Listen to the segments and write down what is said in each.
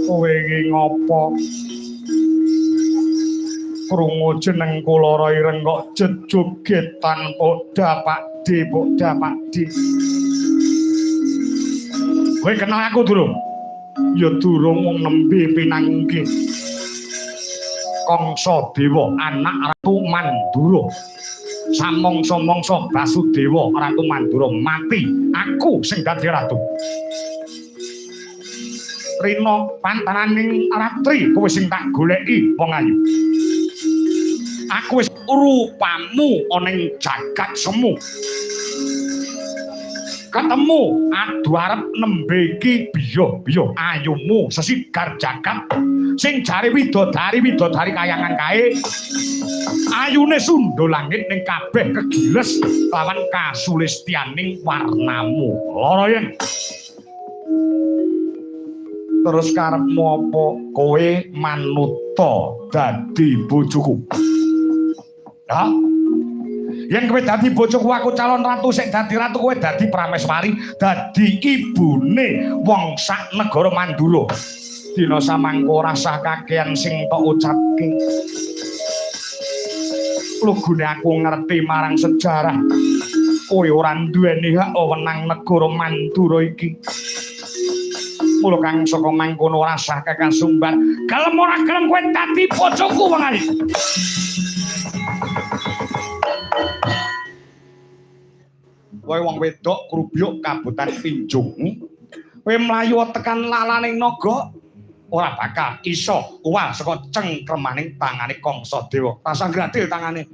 Kowe iki ngopo? Krungu jeneng kula ra ireng kok jejogetan Podha Pakdi, Podha Pakdi. Kowe kenal aku durung? Ya durung wong nembe pinanggi. Kangsa Dewa anak Ratu Mandura. Samangsa-mangsa Basudewa Ratu Mandura mati, aku sing dadi ratu. Rina pantananing ratri kowe sing tak goleki wong ayu. Aku wis rupamu ana ing jagat semu. Ketemu adu arep nembe iki biyo-biyo ayumu sesigar jagat sing jare widodari kayangan kae. Ayune sundha langit ning kabeh kegiles lawan kasulistyaning warnamu. Lara yen. Terus karepmu apa? Kowe manuta dadi bojoku. Ya? Yen kowe dadi bojoku aku calon ratu, sing dadi ratu kowe dadi prameswari, dadi ibune wong sak negara Mandura. Dina samangka ora sah kakehan sing tok ucapke. Lugune aku ngerti marang sejarah. Kowe ora duweni hak wewenang negara Mandura iki. Mula kang saka mangkono ora sah kakang sumbar. Gelem ora gelem kowe dadi bojoku wong ayu. Kowe wong wedok Krubyuk Kabutan Pinjung. Kowe mlayu tekan lalaning naga ora bakal iso uwal saka cengkremaning tangane Kangsa Dewa. Rasa gratil tangane.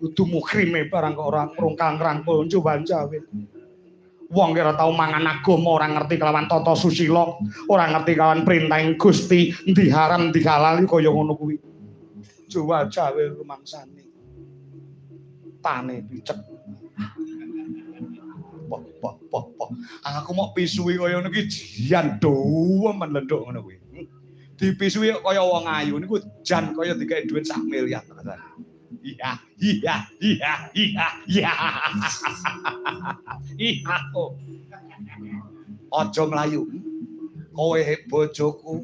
Kudu mukrime barang kok ora ngrungkang-rangkul njoban-jawil. Wong ora tau mangan agama, ora ngerti kelawan tata susila, ora ngerti kelawan perintahing Gusti, ndi haram ndi halal kaya ngono kuwi. Jawa-jawil rumangsane. Tane picek. Pok. Aku mau pisui kaya ngono ki jian dawa menlenduk ngono kuwi. Dipisui kaya wong ayu niku jan kaya dikae dhuwit 1 miliar. Iya. Aja mlayu. Kowe bojoku.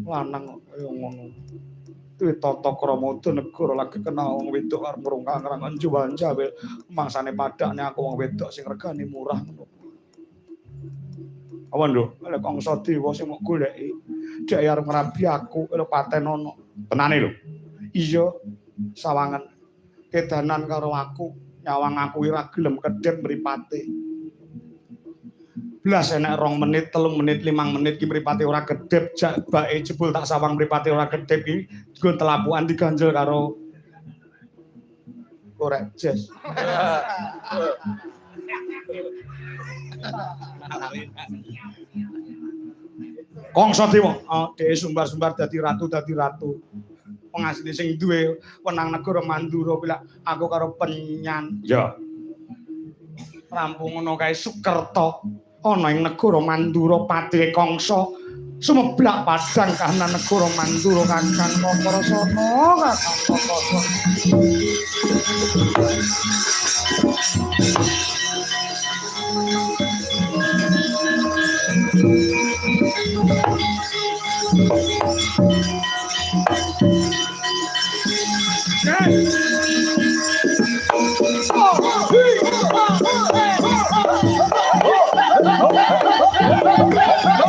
Lanang kaya ngono. Duwe tata krama negara lagi kenal wong wedok arep ngrungkang-rangkang njuwal-jawil mangsane padakne aku wong wedok sing regane murah ngono. Awan lho, lek Kangsa Dewa sing mok goleki dhek arep ngrabi aku lho paten ana. Tenane lho. Iya, sawangan kedanan karo aku, nyawang aku ora gelem kedhep mripate. Blas enek 2 menit, 3 menit, 5 menit ki mripate ora kedhep, jabake jebul tak sawang mripate ora kedhep ki nggo telapukan diganjel karo korek jes. Kangsa Dewa, dhewe sumbar-sumbar dadi ratu. Wong asline sing duwe wenang negara Mandura bilak aku karo penyan. Ya. Rampung ngono kae Sukerta. Ana ing negara Mandura patih Kangsa sumeblak padang kahanan negara Mandura Kakang Makarasana Kakang